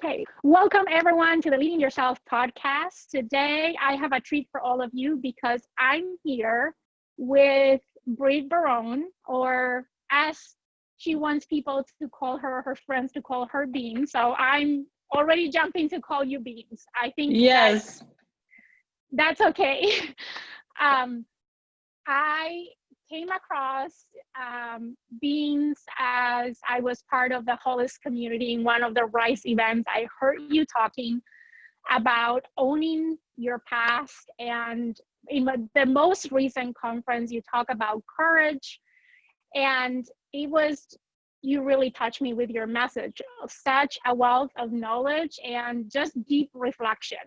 Okay, welcome everyone to the Leading Yourself podcast. Today, I have a treat for all of you because I'm here with Brit Barron, or as she wants people to call her, her friends to call her Bean. So I'm already jumping to call you Beans. I think Yes. that's okay. um, I came across beans as I was part of the Hollis community in one of the Rise events. I heard you talking about owning your past, and in the most recent conference, you talk about courage, and it was you really touched me with your message, such a wealth of knowledge and just deep reflection.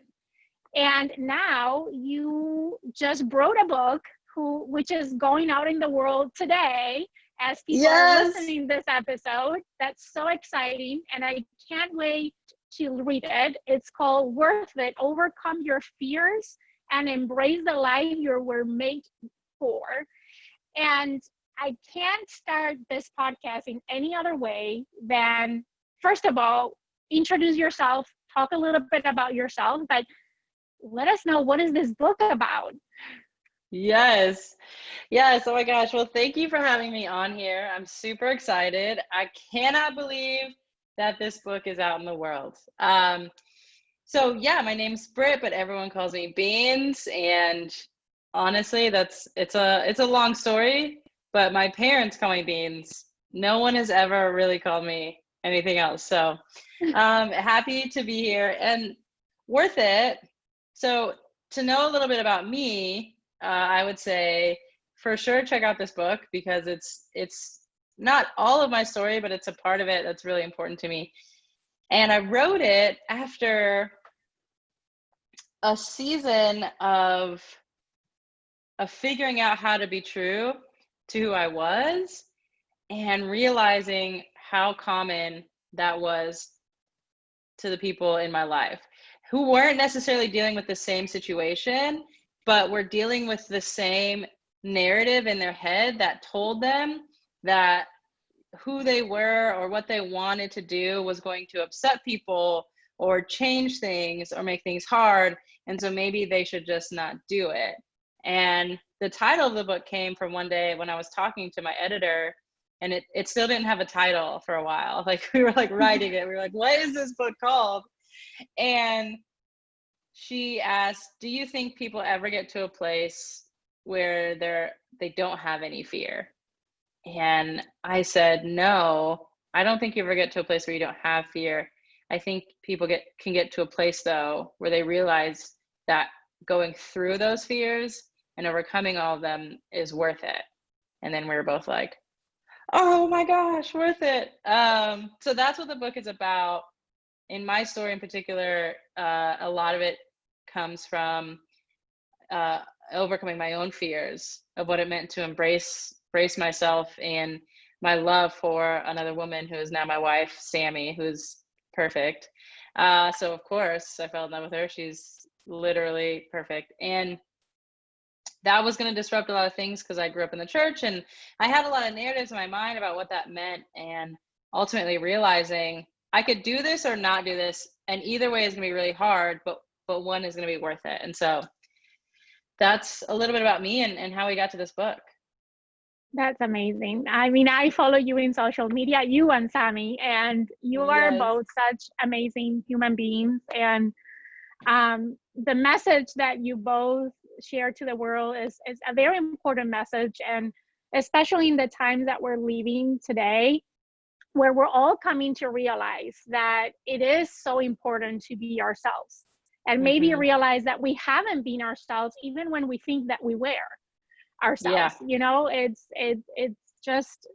And now you just wrote a book which is going out in the world today as people are Yes. listening this episode. That's so exciting. And I can't wait to read it. It's called Worth It, Overcome Your Fears and Embrace the Life You were made for. And I can't start this podcast in any other way than, first of all, introduce yourself, talk a little bit about yourself, but let us know, what is this book about? Yes. Yes. Oh my gosh. Well, thank you for having me on here. I'm super excited. I cannot believe that this book is out in the world. So yeah, my name's Brit, but everyone calls me Beans. And honestly, it's a long story, but my parents call me Beans. No one has ever really called me anything else. So happy to be here and worth it. So to know a little bit about me, I would say for sure check out this book because it's not all of my story, but it's a part of it that's really important to me. And I wrote it after a season of figuring out how to be true to who I was and realizing how common that was to the people in my life who weren't necessarily dealing with the same situation, but were dealing with the same narrative in their head that told them that who they were or what they wanted to do was going to upset people or change things or make things hard. And so maybe they should just not do it. And the title of the book came from one day when I was talking to my editor, and it still didn't have a title for a while. Like we were like writing it. We were like, what is this book called? And she asked, do you think people ever get to a place where they don't have any fear? And I said, no, I don't think you ever get to a place where you don't have fear. I think people can get to a place though where they realize that going through those fears and overcoming all of them is worth it. And then we were both like, oh my gosh, worth it. So that's what the book is about. In my story in particular, a lot of it comes from overcoming my own fears of what it meant to embrace myself and my love for another woman who is now my wife, Sammy, who's perfect. So of course I fell in love with her. She's literally perfect. And that was going to disrupt a lot of things because I grew up in the church and I had a lot of narratives in my mind about what that meant, and ultimately realizing I could do this or not do this, and either way is going to be really hard, but one is going to be worth it. And so that's a little bit about me and how we got to this book. That's amazing. I mean, I follow you in social media, you and Sammy, and you are Yes. both such amazing human beings. And the message that you both share to the world is a very important message. And especially in the times that we're living today, where we're all coming to realize that it is so important to be ourselves, and maybe realize that we haven't been ourselves even when we think that we were ourselves. Yeah. You know, it's just,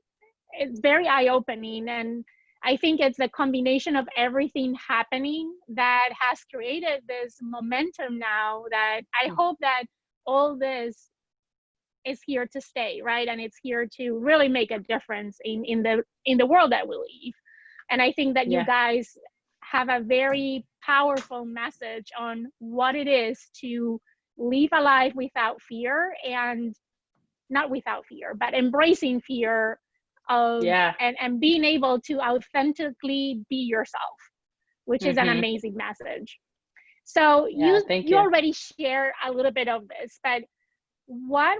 it's very eye-opening. And I think it's the combination of everything happening that has created this momentum now, that I hope that all this is here to stay, right? And it's here to really make a difference in the world that we live. And I think that you guys have a very powerful message on what it is to live a life without fear, and not without fear, but embracing fear of Yeah. and being able to authentically be yourself, which is an Mm-hmm. amazing message. So Yeah. Thank you you. already shared a little bit of this, but what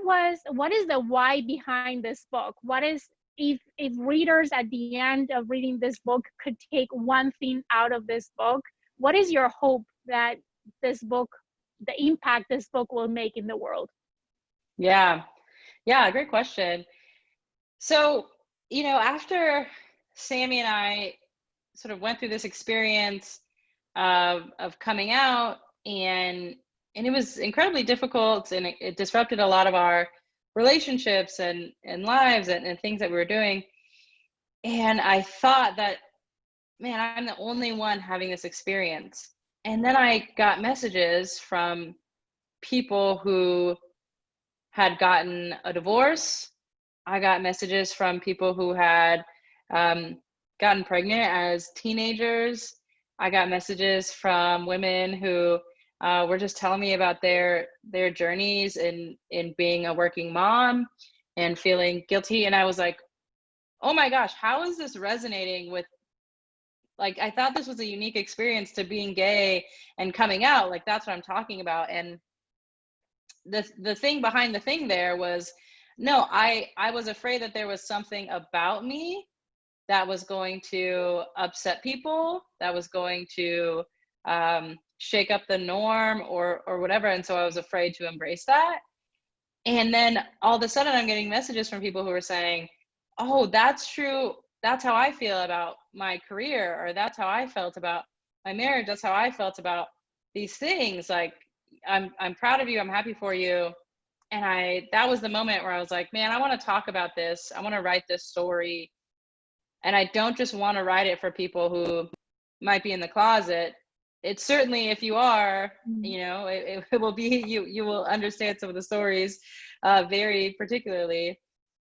is the why behind this book? What is, if readers at the end of reading this book could take one thing out of this book, what is your hope that this book, the impact this book will make in the world? Yeah. Yeah. Great question. So, after Sammy and I sort of went through this experience of coming out, and it was incredibly difficult, and it disrupted a lot of our relationships and lives and things that we were doing. And I thought that, man, I'm the only one having this experience. And then I got messages from people who had gotten a divorce. I got messages from people who had gotten pregnant as teenagers. I got messages from women who were just telling me about their journeys in being a working mom and feeling guilty. And I was like, oh my gosh, how is this resonating with, like, I thought this was a unique experience to being gay and coming out. Like, that's what I'm talking about. And the thing behind the thing there was, no, I was afraid that there was something about me that was going to upset people, that was going to shake up the norm or whatever. And so I was afraid to embrace that. And then all of a sudden I'm getting messages from people who are saying, oh, that's true, that's how I feel about my career, or that's how I felt about my marriage, that's how I felt about these things. Like, I'm proud of you, I'm happy for you. And that was the moment where I was like, man, I want to talk about this, I want to write this story. And I don't just want to write it for people who might be in the closet. It's certainly, if you are, it will be, you will understand some of the stories very particularly.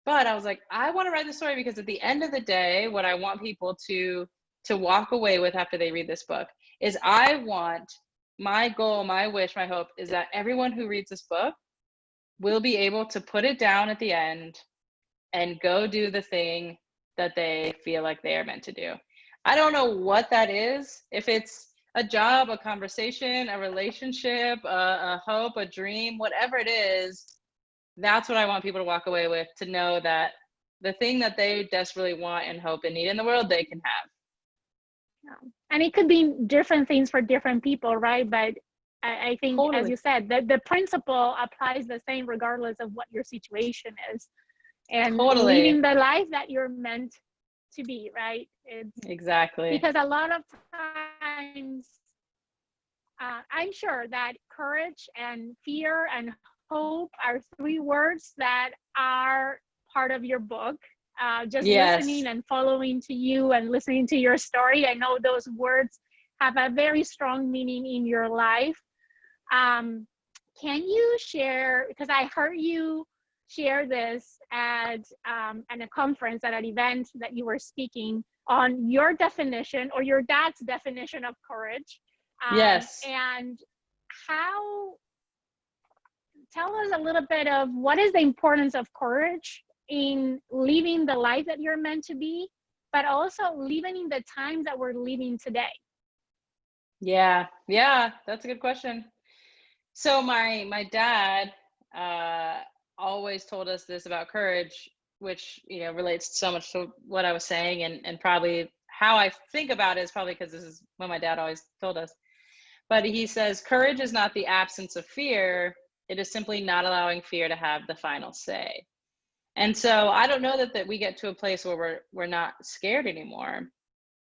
But I was like, I want to write the story because at the end of the day, what I want people to walk away with after they read this book is, I want, my goal, my wish, my hope is that everyone who reads this book will be able to put it down at the end and go do the thing that they feel like they are meant to do. I don't know what that is. If it's a job, a conversation, a relationship, a hope, a dream, whatever it is, that's what I want people to walk away with, to know that the thing that they desperately want and hope and need in the world, they can have. Yeah. And it could be different things for different people, right? But I think, Totally. as you said, the principle applies the same regardless of what your situation is. And Totally. living the life that you're meant to be, right? Exactly. Because a lot of times, I'm sure that courage and fear and hope are three words that are part of your book. Just listening and following to you and listening to your story, I know those words have a very strong meaning in your life. Can you share, because I heard you share this at a conference, at an event that you were speaking on, your definition or your dad's definition of courage. Yes. And tell us a little bit of what is the importance of courage in living the life that you're meant to be, but also living in the times that we're living today. Yeah, that's a good question. So my dad always told us this about courage, which relates so much to what I was saying, and probably how I think about it is probably because this is what my dad always told us. But he says, courage is not the absence of fear, it is simply not allowing fear to have the final say. And so I don't know that we get to a place where we're not scared anymore,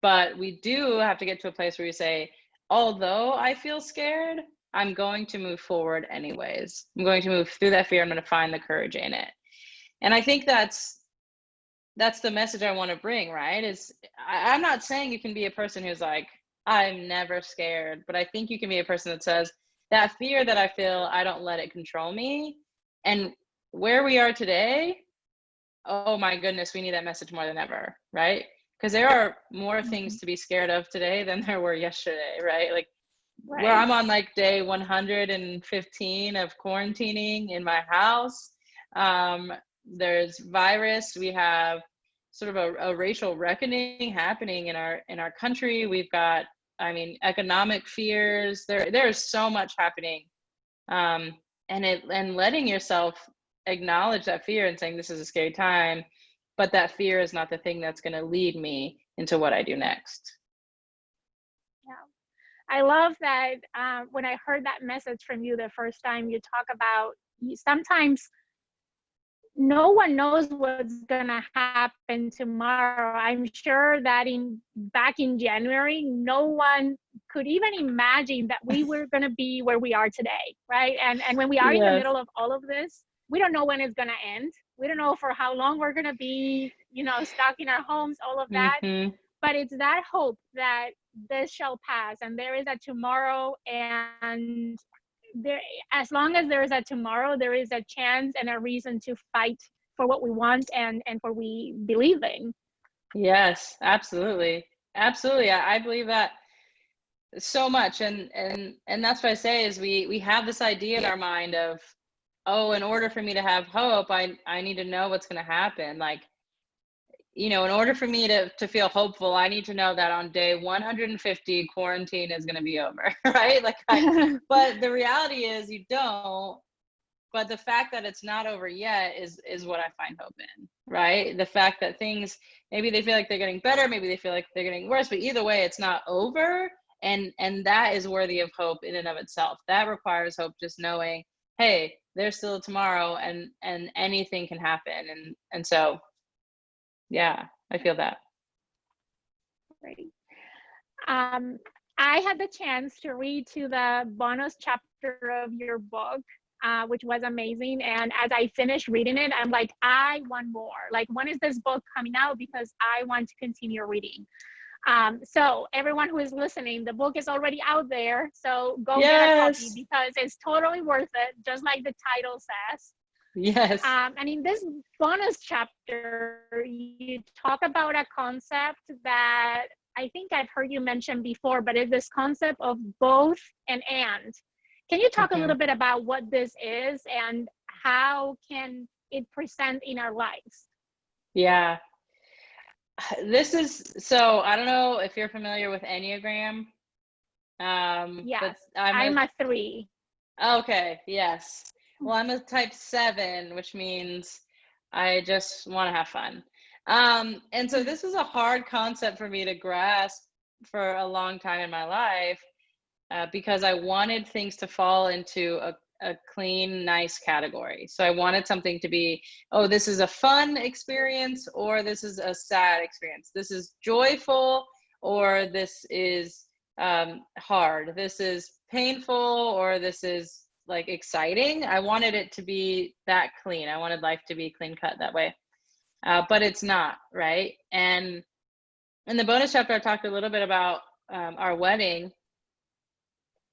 but we do have to get to a place where we say, although I feel scared, I'm going to move forward anyways. I'm going to move through that fear. I'm going to find the courage in it. And I think that's the message I want to bring, right? I'm not saying you can be a person who's like, I'm never scared, but I think you can be a person that says, that fear that I feel, I don't let it control me. And where we are today, oh my goodness, we need that message more than ever, right? Because there are more things to be scared of today than there were yesterday, right? Like, where I'm on like day 115 of quarantining in my house. There's virus. We have sort of a racial reckoning happening in our country. We've got, I mean, economic fears. There's so much happening, and letting yourself acknowledge that fear and saying this is a scary time, but that fear is not the thing that's going to lead me into what I do next. Yeah. I love that when I heard that message from you the first time, you talk about sometimes no one knows what's gonna happen tomorrow. I'm sure that back in January, no one could even imagine that we were gonna be where we are today, right? And when we are in the Yes. middle of all of this, we don't know when it's gonna end. We don't know for how long we're gonna be, stuck in our homes, all of that. Mm-hmm. But it's that hope that this shall pass, and there is a tomorrow, and there, as long as there is a tomorrow, there is a chance and a reason to fight for what we want and for we believe in. Yes, absolutely. Absolutely. I believe that so much. And that's what I say is we have this idea in our mind of, oh, in order for me to have hope, I need to know what's going to happen. Like, in order for me to feel hopeful, I need to know that on day 150, quarantine is going to be over, right? But the reality is you don't. But the fact that it's not over yet is what I find hope in, right? The fact that things, maybe they feel like they're getting better, maybe they feel like they're getting worse, but either way, it's not over. And that is worthy of hope in and of itself. That requires hope, just knowing, hey, there's still a tomorrow, and anything can happen. And so, yeah, I feel that. Right. I had the chance to read to the bonus chapter of your book, which was amazing. And as I finished reading it, I'm like, I want more. Like, when is this book coming out? Because I want to continue reading. So everyone who is listening, the book is already out there. So go get a copy, Yes. because it's totally worth it, just like the title says. Yes. And in this bonus chapter, you talk about a concept that I think I've heard you mention before, but it's this concept of both and. Can you talk a little bit about what this is and how can it present in our lives? Yeah. This is, so I don't know if you're familiar with Enneagram. Yes, But I'm a 3. Okay, yes. Well, I'm a type 7, which means I just want to have fun. And so this was a hard concept for me to grasp for a long time in my life, because I wanted things to fall into a clean, nice category. So I wanted something to be, oh, this is a fun experience, or this is a sad experience. This is joyful, or this is hard. This is painful, or this is like exciting. I wanted it to be that clean. I wanted life to be clean cut that way. But it's not, right? And in the bonus chapter, I talked a little bit about our wedding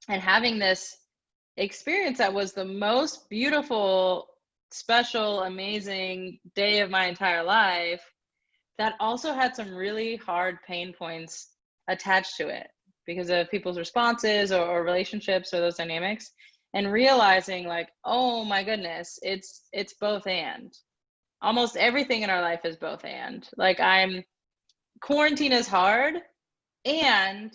and having this experience that was the most beautiful, special, amazing day of my entire life, that also had some really hard pain points attached to it because of people's responses or relationships or those dynamics, and realizing like, oh my goodness, it's both and. Almost everything in our life is both and. Like, quarantine is hard, and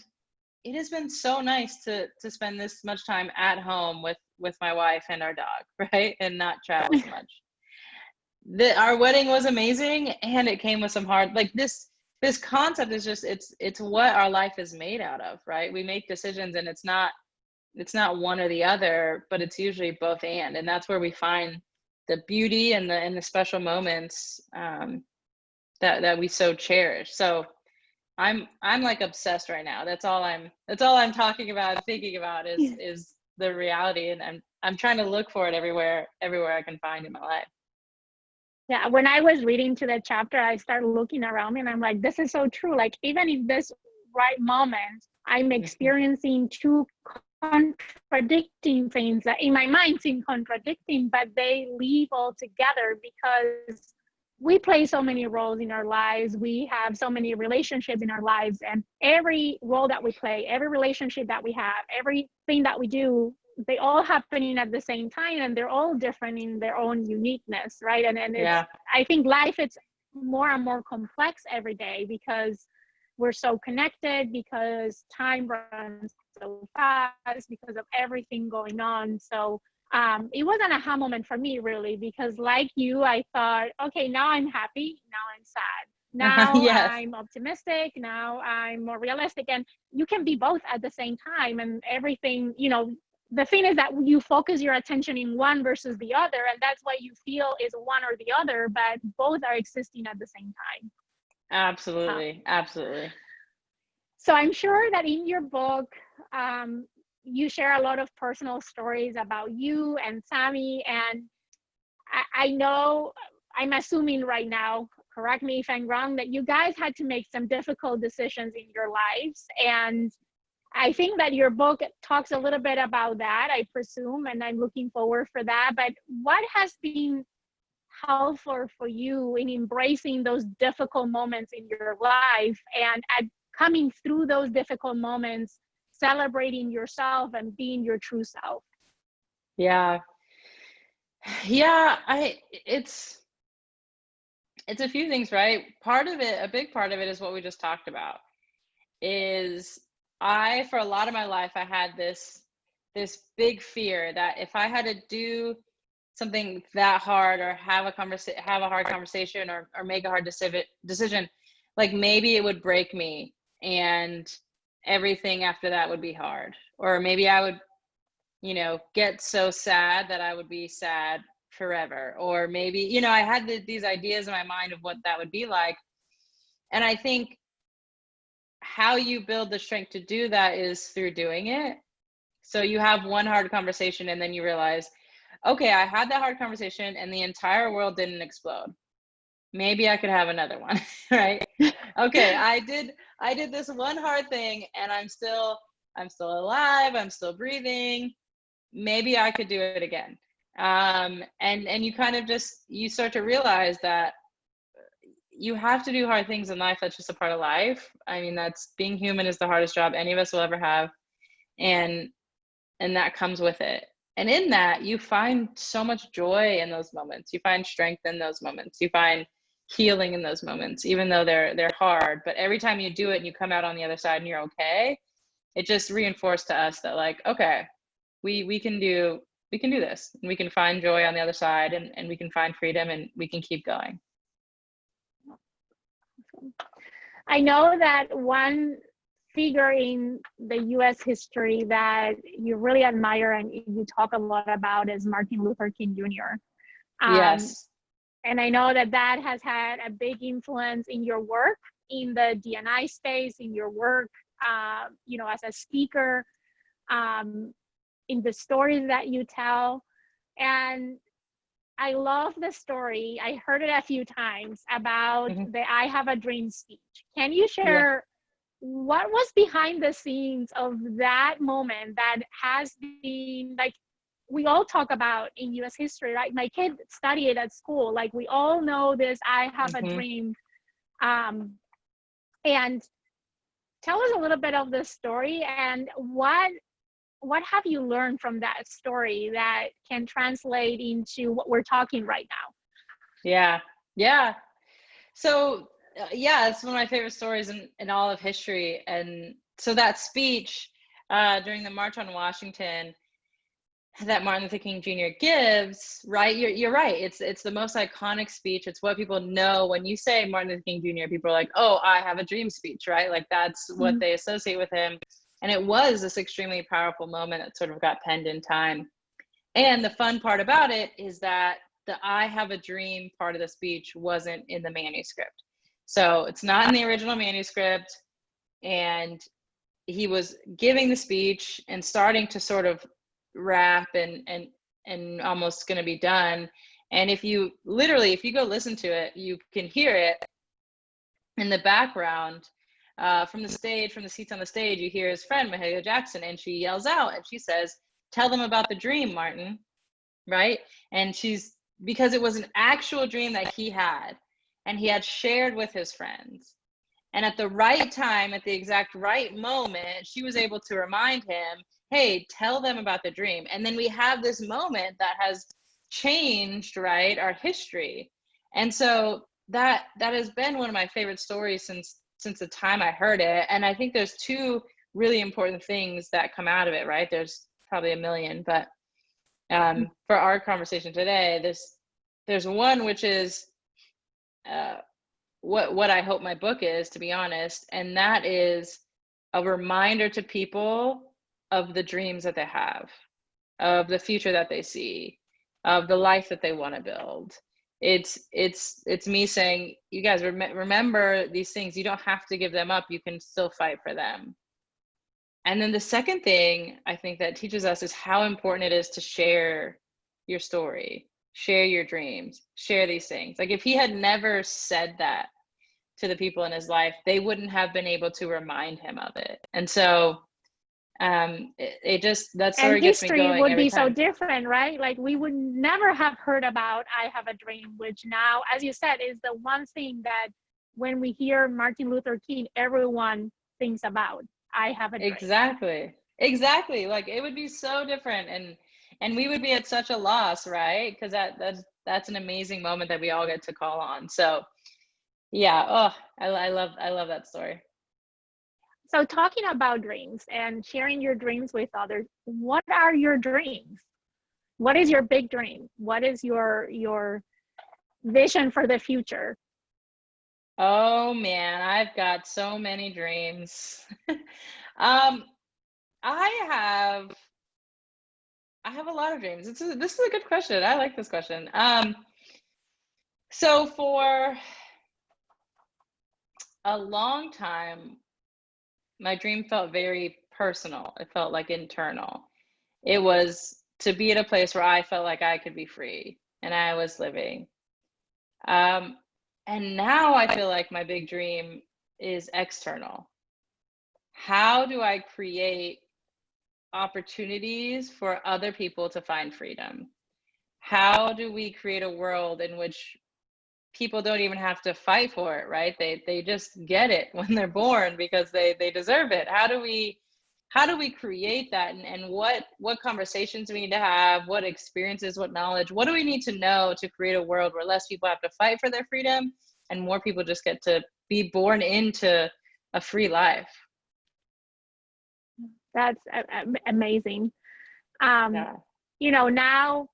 it has been so nice to spend this much time at home with my wife and our dog, right? And not travel so much. Our wedding was amazing, and it came with some hard, like this concept is just, it's what our life is made out of, right? We make decisions, and it's not one or the other, but it's usually both and that's where we find the beauty and the special moments that we so cherish. So I'm like obsessed right now. That's all I'm talking about, thinking about is the reality, and I'm trying to look for it everywhere I can find in my life. Yeah, when I was reading to the chapter, I started looking around me and I'm like, this is so true. Like, even in this right moment, I'm experiencing two contradicting things that in my mind seem contradicting, but they leave all together because we play so many roles in our lives. We have so many relationships in our lives, and every role that we play, every relationship that we have, everything that we do, they all happening at the same time, and they're all different in their own uniqueness, right? And it's, Yeah. I think life, more and more complex every day because we're so connected, because time runs so fast, because of everything going on. So it was an aha moment for me, really, because like you, I thought, okay, now I'm happy, now I'm sad. Now Yes. I'm optimistic, now I'm more realistic. And you can be both at the same time. And everything, you know, the thing is that you focus your attention in one versus the other, and that's why you feel is one or the other, but both are existing at the same time. Absolutely. Absolutely. So I'm sure that in your book, you share a lot of personal stories about you and Sammy. And I know, I'm assuming right now, correct me if I'm wrong, that you guys had to make some difficult decisions in your lives. And I think that your book talks a little bit about that, I presume, and I'm looking forward for that. But what has been helpful for you in embracing those difficult moments in your life, and at coming through those difficult moments, celebrating yourself and being your true self? Yeah. Yeah. It's a few things, right? Part of it, a big part of it is what we just talked about. Is I, for a lot of my life, I had this big fear that if I had to do something that hard, or have a hard conversation, or make a hard decision, like maybe it would break me, and everything after that would be hard. Or maybe I would, get so sad that I would be sad forever. Or maybe, I had these ideas in my mind of what that would be like. And I think how you build the strength to do that is through doing it. So you have one hard conversation, and then you realize, okay, I had that hard conversation and the entire world didn't explode. Maybe I could have another one, right? Okay, I did this one hard thing, and I'm still alive, I'm still breathing. Maybe I could do it again. And you kind of you start to realize that you have to do hard things in life. That's just a part of life. I mean, that's being human is the hardest job any of us will ever have. And that comes with it. And in that, you find so much joy in those moments. You find strength in those moments. You find healing in those moments, even though they're hard. But every time you do it and you come out on the other side and you're okay, it just reinforced to us that, like, okay, we can do this, and we can find joy on the other side, and we can find freedom, and we can keep going. I know that one figure in the US history that you really admire and you talk a lot about is Martin Luther King Jr. Yes. And I know that that has had a big influence in your work in the D&I space, in your work, as a speaker, in the stories that you tell. And I love the story. I heard it a few times about the I Have a Dream speech. Can you share what was behind the scenes of that moment that has been, like, we all talk about in US history, right? My kid studied it at school. Like, we all know this I Have a Dream. And tell us a little bit of the story, and what have you learned from that story that can translate into what we're talking right now? Yeah. So it's one of my favorite stories in all of history. And so that speech during the March on Washington that Martin Luther King Jr. gives, right? You're right. It's the most iconic speech. It's what people know when you say Martin Luther King Jr. People are like, oh, I have a dream speech, right? Like, that's what they associate with him. And it was this extremely powerful moment that sort of got penned in time. And the fun part about it is that the I have a dream part of the speech wasn't in the manuscript. So it's not in the original manuscript. And he was giving the speech and starting to sort of rap and almost going to be done. And if you go listen to it, you can hear it in the background. From the seats on the stage, you hear his friend, Mahalia Jackson, and she yells out and she says, tell them about the dream, Martin, right? And because it was an actual dream that he had, and he had shared with his friends. And at the right time, at the exact right moment, she was able to remind him, hey, tell them about the dream. And then we have this moment that has changed, right, our history. And so that has been one of my favorite stories since the time I heard it. And I think there's two really important things that come out of it, right? There's probably a million, but for our conversation today, there's one, which is what I hope my book is, to be honest, and that is a reminder to people of the dreams that they have, of the future that they see, of the life that they want to build. It's me saying, you guys remember these things. You don't have to give them up. You can still fight for them. And then the second thing I think that teaches us is how important it is to share your story, share your dreams, share these things. Like if he had never said that to the people in his life, they wouldn't have been able to remind him of it. And so it just, that story And gets me history going would every be so time. different, right? Like we would never have heard about I Have a Dream, which now, as you said, is the one thing that when we hear Martin Luther King, everyone thinks about I Have a Dream. Exactly. Like it would be so different, and we would be at such a loss, right? Because that's an amazing moment that we all get to call on. So yeah, oh, I love that story. So talking about dreams and sharing your dreams with others, what are your dreams? What is your big dream? What is your vision for the future? Oh man, I've got so many dreams. um, I have a lot of dreams. This is a good question. I like this question. So for a long time, my dream felt very personal. It felt like internal. It was to be at a place where I felt like I could be free and I was living. And now I feel like my big dream is external. How do I create opportunities for other people to find freedom? How do we create a world in which people don't even have to fight for it, right? They just get it when they're born because they deserve it. How do we create that, and what conversations we need to have, what experiences, what knowledge, what do we need to know to create a world where less people have to fight for their freedom and more people just get to be born into a free life? That's amazing. Yeah. Now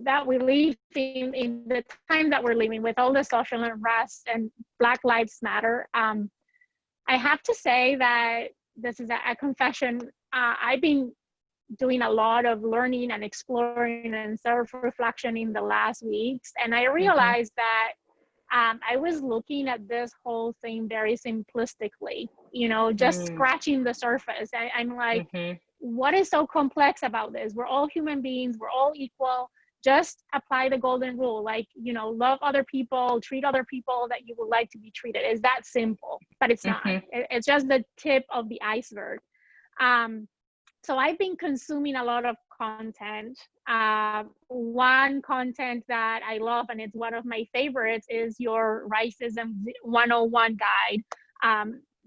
that we live in the time that we're living with all the social unrest and Black Lives Matter, I have to say that this is a confession. I've been doing a lot of learning and exploring and self-reflection in the last weeks, and I Mm-hmm. realized that I was looking at this whole thing very simplistically, just scratching the surface. I'm like, Mm-hmm. what is so complex about this? We're all human beings, we're all equal. Just apply the golden rule, like, love other people, treat other people that you would like to be treated. It's that simple, but it's not. Mm-hmm. It's just the tip of the iceberg. So I've been consuming a lot of content. One content that I love, and it's one of my favorites, is your Racism 101 guide.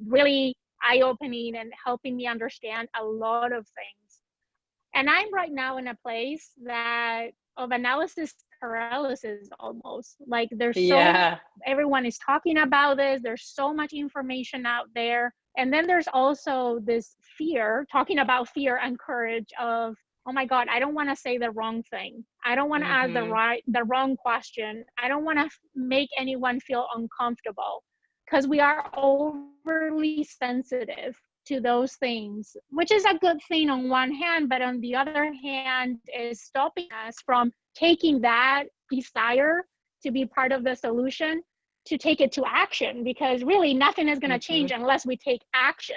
Really eye-opening and helping me understand a lot of things. And I'm right now in a place that of analysis paralysis almost. Like Yeah. everyone is talking about this. There's so much information out there. And then there's also this fear, talking about fear and courage of, oh my God, I don't want to say the wrong thing. I don't want to ask Mm-hmm. the wrong question. I don't want to make anyone feel uncomfortable, because we are overly sensitive to those things, which is a good thing on one hand, but on the other hand is stopping us from taking that desire to be part of the solution to take it to action, because really nothing is going to Mm-hmm. change unless we take action.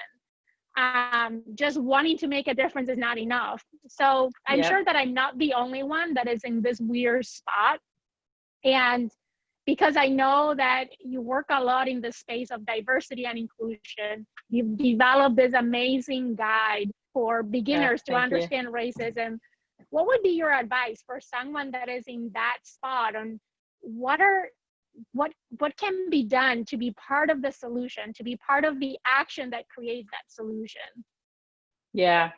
Just wanting to make a difference is not enough. So I'm Yep. sure that I'm not the only one that is in this weird spot. And because I know that you work a lot in the space of diversity and inclusion, you've developed this amazing guide for Yeah. beginners to Thank you. understand racism. What would be your advice for someone that is in that spot on what can be done to be part of the solution, to be part of the action that creates that solution? Yeah.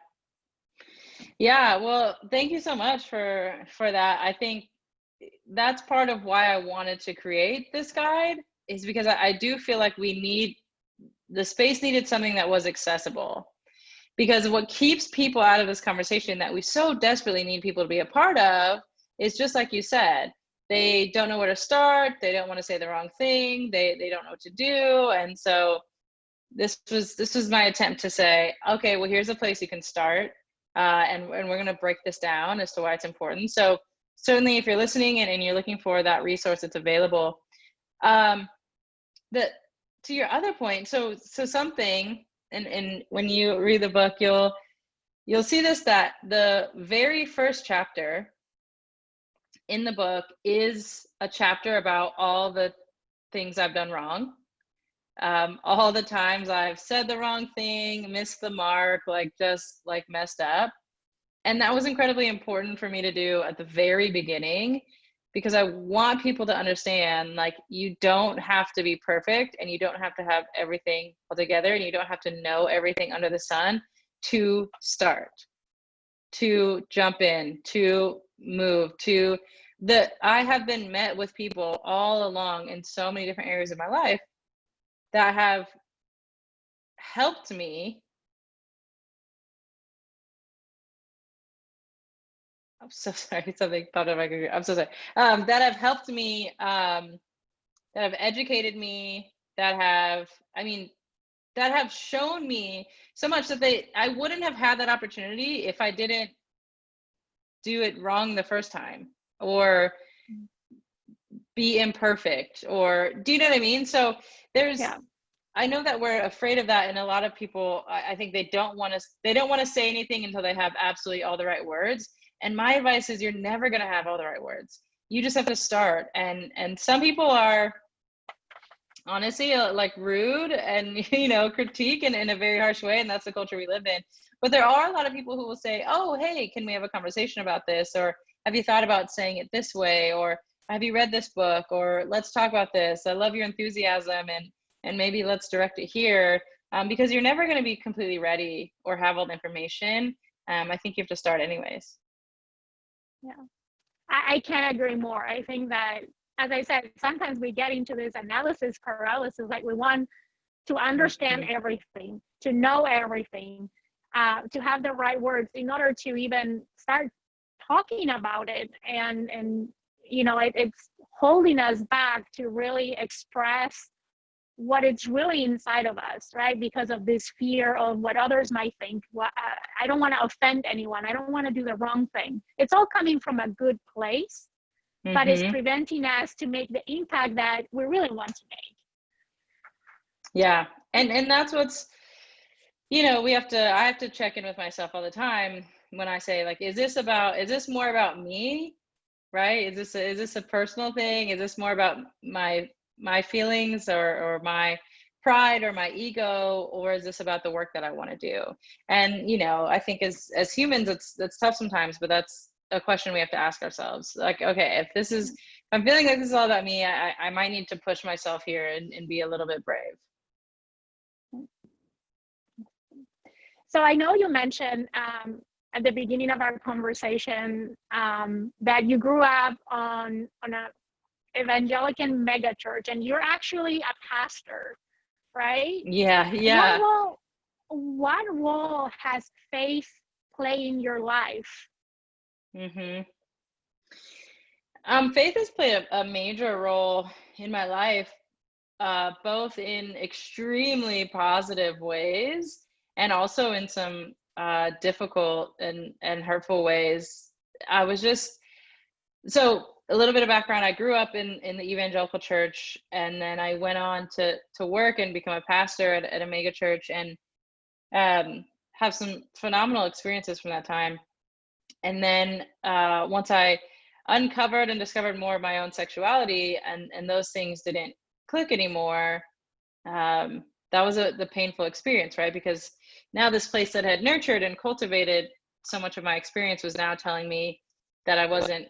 Yeah. Well, thank you so much for that. I think that's part of why I wanted to create this guide, is because I do feel like the space needed something that was accessible. Because what keeps people out of this conversation that we so desperately need people to be a part of is just like you said, they don't know where to start, they don't want to say the wrong thing, they don't know what to do. And so this was my attempt to say, okay, well, here's a place you can start, and we're going to break this down as to why it's important. So certainly if you're listening and you're looking for that resource, it's available. To your other point, so something, and when you read the book, you'll see this, that the very first chapter in the book is a chapter about all the things I've done wrong, all the times I've said the wrong thing, missed the mark, like just like messed up. And that was incredibly important for me to do at the very beginning, because I want people to understand, like, you don't have to be perfect, and you don't have to have everything all together, and you don't have to know everything under the sun to start, to jump in, to move, I have been met with people all along in so many different areas of my life that have helped me. I'm so sorry, something popped up my computer. I'm so sorry. That have helped me, that have educated me, that have shown me so much that I wouldn't have had that opportunity if I didn't do it wrong the first time, or be imperfect, or do you know what I mean? So I know that we're afraid of that, and a lot of people, I think they don't want to say anything until they have absolutely all the right words. And my advice is, you're never going to have all the right words. You just have to start. And some people are honestly like rude and critique in a very harsh way, and that's the culture we live in. But there are a lot of people who will say, oh, hey, can we have a conversation about this? Or have you thought about saying it this way? Or have you read this book? Or let's talk about this. I love your enthusiasm, and maybe let's direct it here, because you're never going to be completely ready or have all the information. I think you have to start anyways. Yeah, I can't agree more. I think that, as I said, sometimes we get into this analysis paralysis, like we want to understand everything, to know everything, to have the right words in order to even start talking about it. And it's holding us back to really express what it's really inside of us, right? Because of this fear of what others might think. I don't want to offend anyone. I don't want to do the wrong thing. It's all coming from a good place, but it's preventing us to make the impact that we really want to make. Yeah. And that's what's, I have to check in with myself all the time when I say, like, is this more about me? Right? Is this a personal thing? Is this more about my feelings, or my pride, or my ego, or is this about the work that I want to do? And I think as humans, it's tough sometimes, but that's a question we have to ask ourselves. Like, okay, if I'm feeling like this is all about me, I might need to push myself here and be a little bit brave. So I know you mentioned at the beginning of our conversation that you grew up on a evangelical mega church, and you're actually a pastor, right? Yeah. What role has faith played in your life? Faith has played a major role in my life, both in extremely positive ways, and also in some difficult and hurtful ways. So a little bit of background: I grew up in the evangelical church, and then I went on to work and become a pastor at a mega church, and have some phenomenal experiences from that time. And then once I uncovered and discovered more of my own sexuality, and those things didn't click anymore, that was the painful experience, right? Because now this place that had nurtured and cultivated so much of my experience was now telling me that I wasn't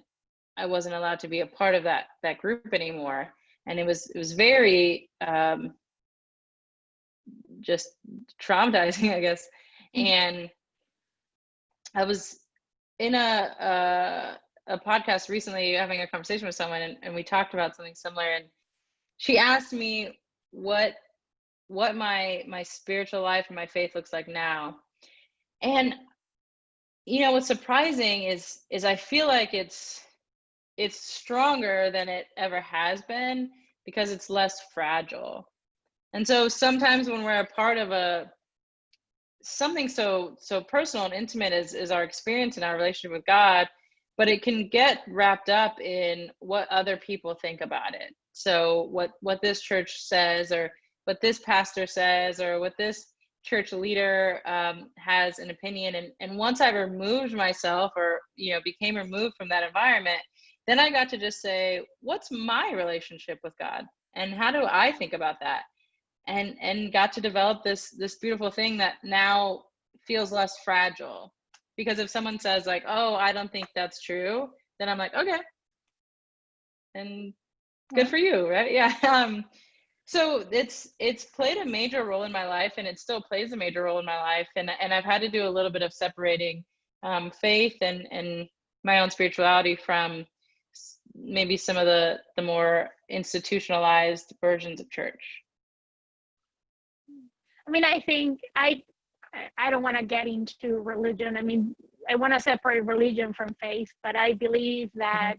allowed to be a part of that group anymore. And it was very just traumatizing, I guess. And I was in a a podcast recently, having a conversation with someone, and we talked about something similar, and she asked me what my spiritual life and my faith looks like now. And what's surprising is I feel like it's stronger than it ever has been because it's less fragile. And so sometimes when we're a part of something so personal and intimate is our experience and our relationship with God, but it can get wrapped up in what other people think about it. So what this church says, or what this pastor says, or what this church leader has an opinion. And once I removed myself, or became removed from that environment, then I got to just say, what's my relationship with God, and how do I think about that? And got to develop this beautiful thing that now feels less fragile. Because if someone says like, oh, I don't think that's true, then I'm like, okay, and good for you, right? Yeah. So it's played a major role in my life, and it still plays a major role in my life. And I've had to do a little bit of separating faith and my own spirituality from maybe some of the more institutionalized versions of church. I mean, I think I don't want to get into religion. I mean, I want to separate religion from faith, but I believe that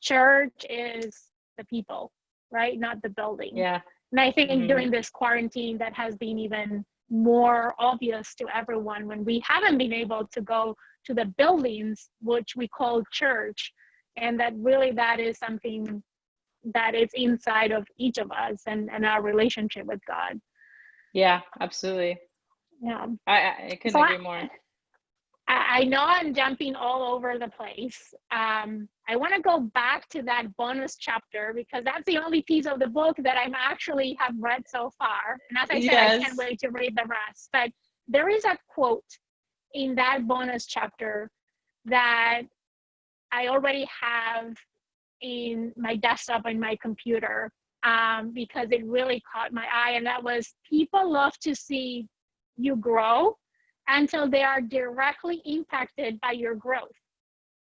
church is the people, right? Not the building. Yeah. And I think during this quarantine, that has been even more obvious to everyone when we haven't been able to go to the buildings, which we call church, and that really that is something that is inside of each of us and our relationship with God. Yeah, absolutely. Yeah. I couldn't agree more. I know I'm jumping all over the place. I want to go back to that bonus chapter because that's the only piece of the book that I'm actually have read so far. And as I said, I can't wait to read the rest. But there is a quote in that bonus chapter that I already have in my desktop and my computer because it really caught my eye. And that was, people love to see you grow until they are directly impacted by your growth.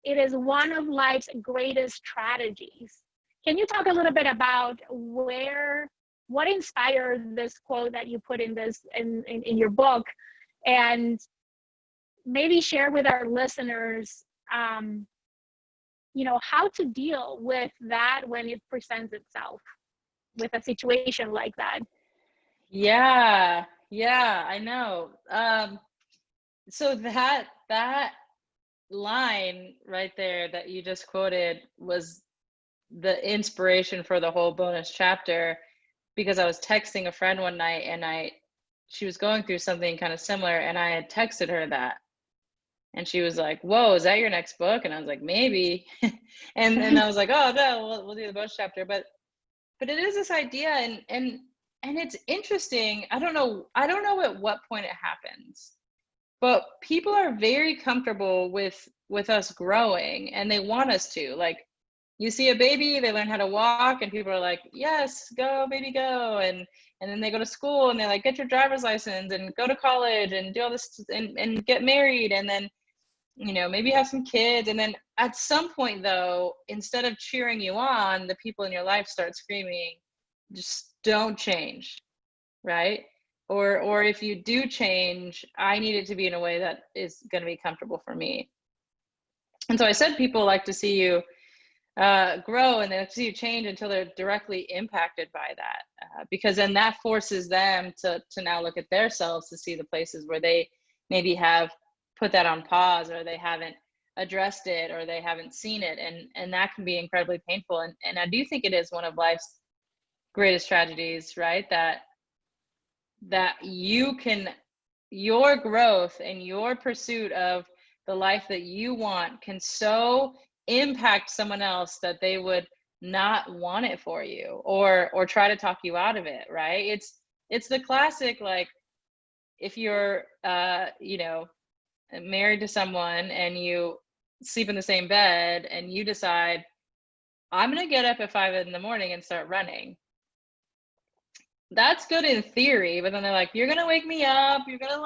It is one of life's greatest strategies. Can you talk a little bit about what inspired this quote that you put in your book, and maybe share with our listeners, how to deal with that when it presents itself with a situation like that? Yeah, I know. So that line right there that you just quoted was the inspiration for the whole bonus chapter, because I was texting a friend one night, and she was going through something kind of similar, and I had texted her that, and she was like, whoa, is that your next book? And I was like, maybe. and I was like, oh no, we'll do the bonus chapter. But it is this idea, and it's interesting. I don't know at what point it happens, but people are very comfortable with us growing, and they want us to. Like, you see a baby, they learn how to walk, and people are like, yes, go baby, go. And then they go to school, and they're like, get your driver's license and go to college and do all this and get married, and then maybe have some kids. And then at some point, though, instead of cheering you on, the people in your life start screaming, just don't change, right? Or if you do change, I need it to be in a way that is going to be comfortable for me. And so I said, people like to see you grow, and they like to see you change until they're directly impacted by that, because then that forces them to now look at themselves to see the places where they maybe have put that on pause, or they haven't addressed it, or they haven't seen it, and that can be incredibly painful. And I do think it is one of life's greatest tragedies, right? That your growth and your pursuit of the life that you want can so impact someone else that they would not want it for you, or try to talk you out of it, right? It's the classic, like, if you're married to someone and you sleep in the same bed, and you decide, I'm going to get up at 5 in the morning and start running. That's good in theory, but then they're like, you're going to wake me up, you're going to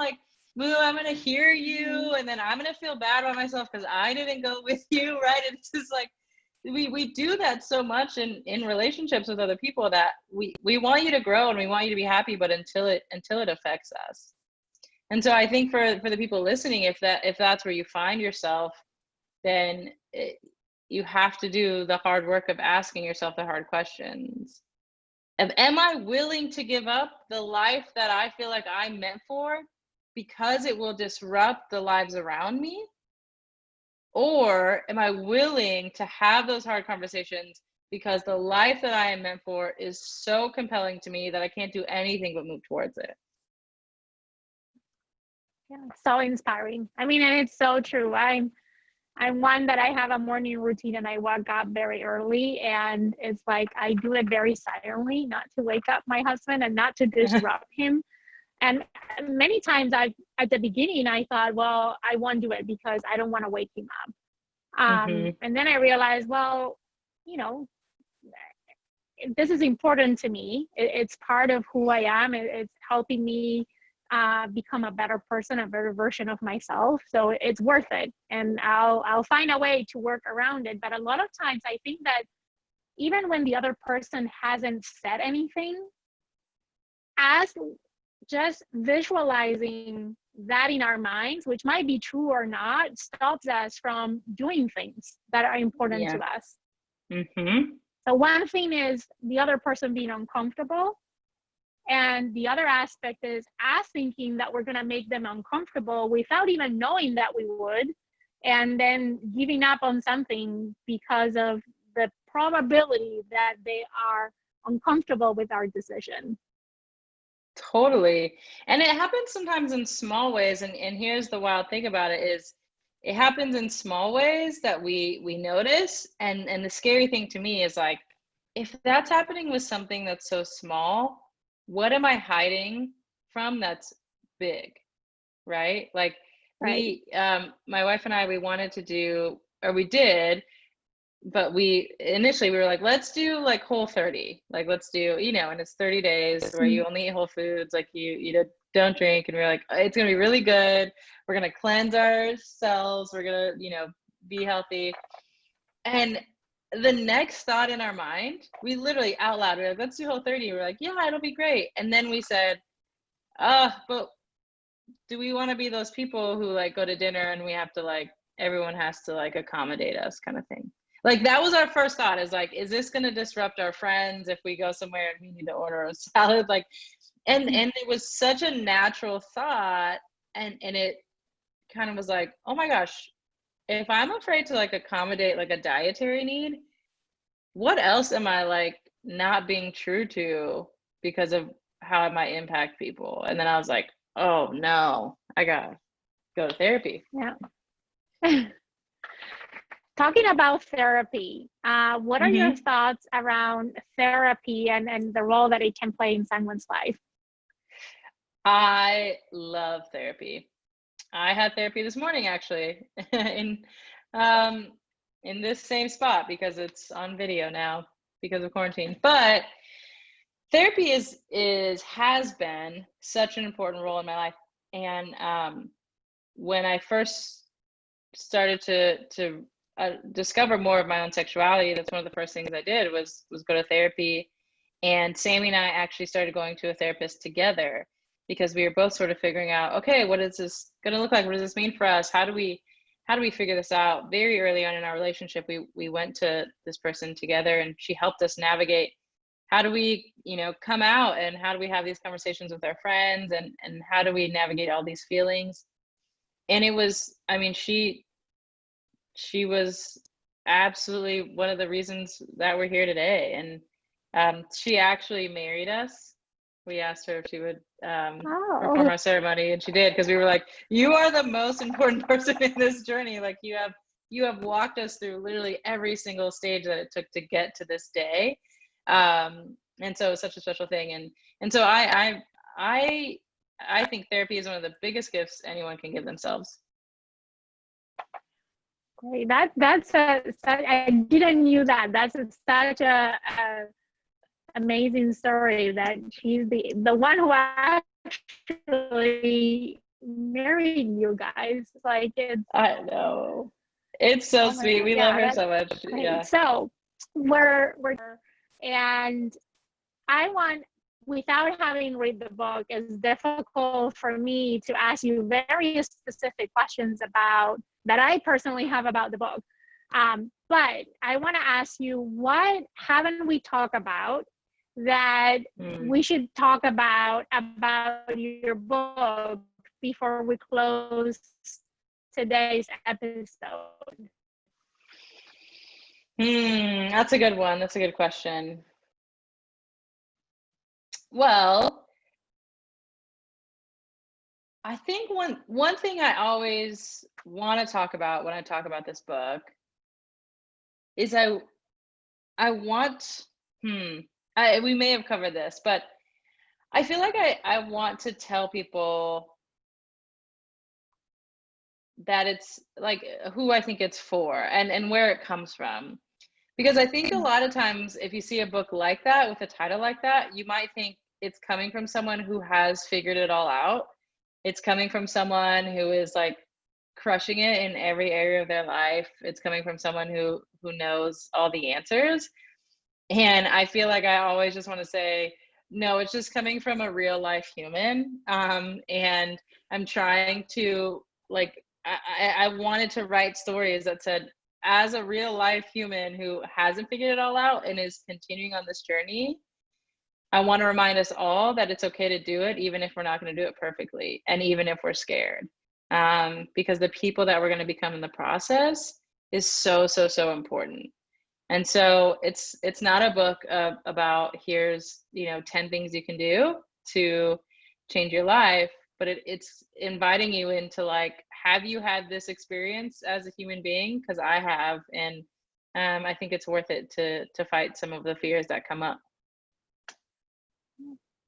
Moo, I'm going to hear you. And then I'm going to feel bad about myself because I didn't go with you. Right. It's just like, we do that so much in relationships with other people, that we want you to grow and we want you to be happy, but until it affects us. And so I think for the people listening, if that's where you find yourself, then you have to do the hard work of asking yourself the hard questions. Am I willing to give up the life that I feel like I'm meant for because it will disrupt the lives around me? Or am I willing to have those hard conversations because the life that I am meant for is so compelling to me that I can't do anything but move towards it? Yeah, so inspiring. I mean, and it's so true. I'm one that I have a morning routine and I wake up very early, and it's like I do it very silently, not to wake up my husband and not to disrupt him. And many times at the beginning, I thought, well, I won't do it because I don't want to wake him up. And then I realized, well, you know, this is important to me. It's part of who I am. It's helping me become a better person, a better version of myself. So it's worth it. And I'll find a way to work around it. But a lot of times I think that even when the other person hasn't said anything, as just visualizing that in our minds, which might be true or not, stops us from doing things that are important to us. So one thing is the other person being uncomfortable, and the other aspect is us thinking that we're going to make them uncomfortable without even knowing that we would, and then giving up on something because of the probability that they are uncomfortable with our decision. Totally. And it happens sometimes in small ways. And here's the wild thing about it is it happens in small ways that we notice. And the scary thing to me is like, if that's happening with something that's so small, what am I hiding from that's big? Right? Like Right. my wife and I, we wanted to do, or we did, but we were like, let's do like Whole30, like let's do, and it's 30 days where you only eat whole foods, like you don't drink. And we're like, it's gonna be really good, we're gonna cleanse ourselves, we're gonna be healthy. And the next thought in our mind, we literally out loud, we're like, let's do Whole30. We're like, yeah, it'll be great. And then we said, but do we want to be those people who like go to dinner and we have to like, everyone has to like accommodate us kind of thing? Like that was our first thought, is like, is this going to disrupt our friends if we go somewhere and we need to order a salad? Like, and it was such a natural thought. And it kind of was like, oh my gosh, if I'm afraid to like accommodate like a dietary need, what else am I like not being true to because of how it might impact people? And then I was like, oh no, I gotta go to therapy. Yeah. Talking about therapy, what are your thoughts around therapy and the role that it can play in someone's life? I love therapy. I had therapy this morning, actually, in this same spot because it's on video now because of quarantine. But therapy has been such an important role in my life. And when I first started to discover more of my own sexuality, that's one of the first things I did was go to therapy. And Sammy and I actually started going to a therapist together because we were both sort of figuring out, okay, what is this going to look like? What does this mean for us? How do we figure this out? Very early on in our relationship, we went to this person together, and she helped us navigate how do we, come out, and how do we have these conversations with our friends, and how do we navigate all these feelings? And it was, I mean, she was absolutely one of the reasons that we're here today. And she actually married us. We asked her if she would perform our ceremony, and she did, because we were like, you are the most important person in this journey. Like you have walked us through literally every single stage that it took to get to this day. And so it's such a special thing. And so I think therapy is one of the biggest gifts anyone can give themselves. Great. I didn't knew that. That's such a amazing story, that she's the one who actually marrying you guys. Like it's, I know. It's so oh my sweet. God, We love yeah, her that's so much. great. Yeah. So we're and I want, without having read the book, it's difficult for me to ask you very specific questions about that I personally have about the book. But I want to ask you, what haven't we talked about that we should talk about your book before we close today's episode? That's a good one. That's a good question. Well, I think one thing I always want to talk about when I talk about this book is I want we may have covered this, but I feel like I want to tell people that it's like who I think it's for and where it comes from. Because I think a lot of times if you see a book like that with a title like that, you might think it's coming from someone who has figured it all out. It's coming from someone who is like crushing it in every area of their life. It's coming from someone who knows all the answers. And I feel like I always just want to say, no, it's just coming from a real life human. And I'm trying to like I wanted to write stories that said, as a real life human who hasn't figured it all out and is continuing on this journey, I want to remind us all that it's okay to do it, even if we're not going to do it perfectly, and even if we're scared, because the people that we're going to become in the process is so important. And so it's not a book about here's 10 things you can do to change your life, but it's inviting you into like, have you had this experience as a human being? Because I have, and I think it's worth it to fight some of the fears that come up.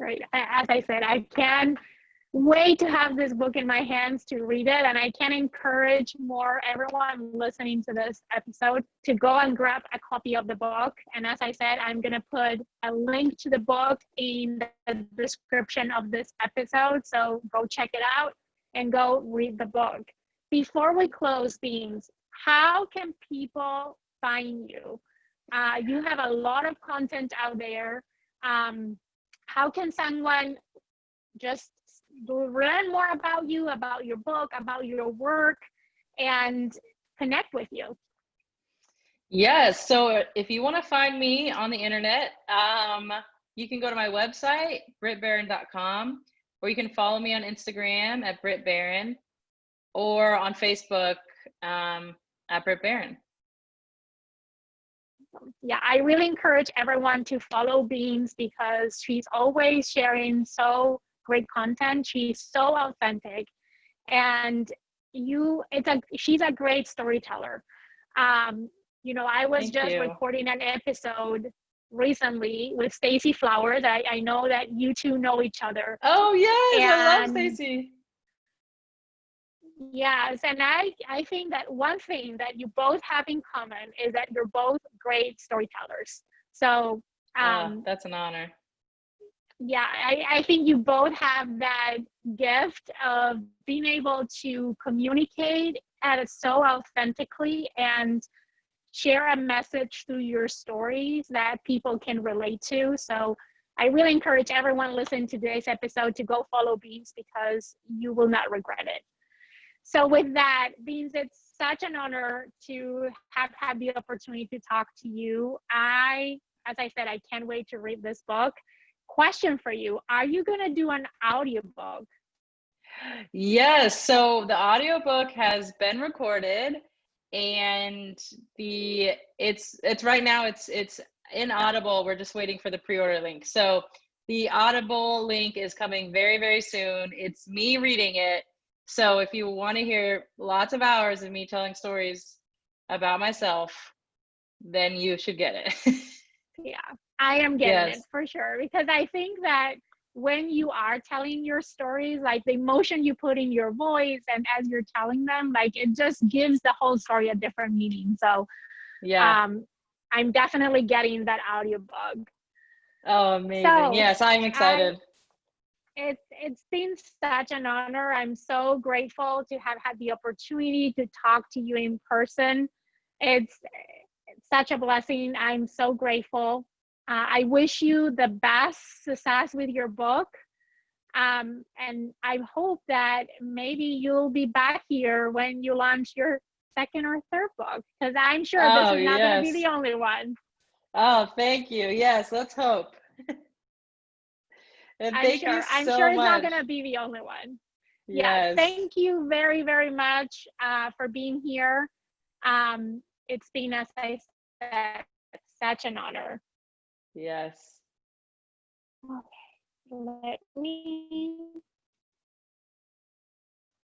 Right. As I said, I can't wait to have this book in my hands to read it. And I can encourage everyone listening to this episode to go and grab a copy of the book. And as I said, I'm going to put a link to the book in the description of this episode. So go check it out and go read the book. Before we close, Beans, how can people find you? You have a lot of content out there. How can someone just learn more about you, about your book, about your work, and connect with you? Yes. So if you want to find me on the internet, you can go to my website, britbarron.com, or you can follow me on Instagram at Brit Barron, or on Facebook at Brit Barron. Yeah, I really encourage everyone to follow Beans because she's always sharing so great content. She's so authentic, and she's a great storyteller. I was just recording an episode recently with Stacey Flowers. I know that you two know each other. Oh yes, I love Stacey. Yes, and I think that one thing that you both have in common is that you're both great storytellers. So that's an honor. Yeah, I think you both have that gift of being able to communicate so authentically and share a message through your stories that people can relate to. So I really encourage everyone listening to today's episode to go follow Beans because you will not regret it. So with that, Beans, it's such an honor to have had the opportunity to talk to you. As I said, I can't wait to read this book. Question for you, are you going to do an audiobook? Yes, so the audiobook has been recorded and it's right now it's in Audible. We're just waiting for the pre-order link. So the Audible link is coming very soon. It's me reading it. So if you want to hear lots of hours of me telling stories about myself, then you should get it. Yeah, I am getting it for sure, because I think that when you are telling your stories, like the emotion you put in your voice and as you're telling them, like it just gives the whole story a different meaning. So I'm definitely getting that audiobook. Oh, amazing. So, yes, I'm excited. It's been such an honor. I'm so grateful to have had the opportunity to talk to you in person. It's such a blessing. I'm so grateful. I wish you the best success with your book. And I hope that maybe you'll be back here when you launch your second or third book, because I'm sure this Oh, is not going to be yes. the only one. Oh, thank you. Yes, let's hope. And I'm thank you sure. I'm so sure it's not much. going to be the only one. Yeah. Yes. Thank you very, very much for being here. It's been, as I said, such an honor. Yes. Okay. Let me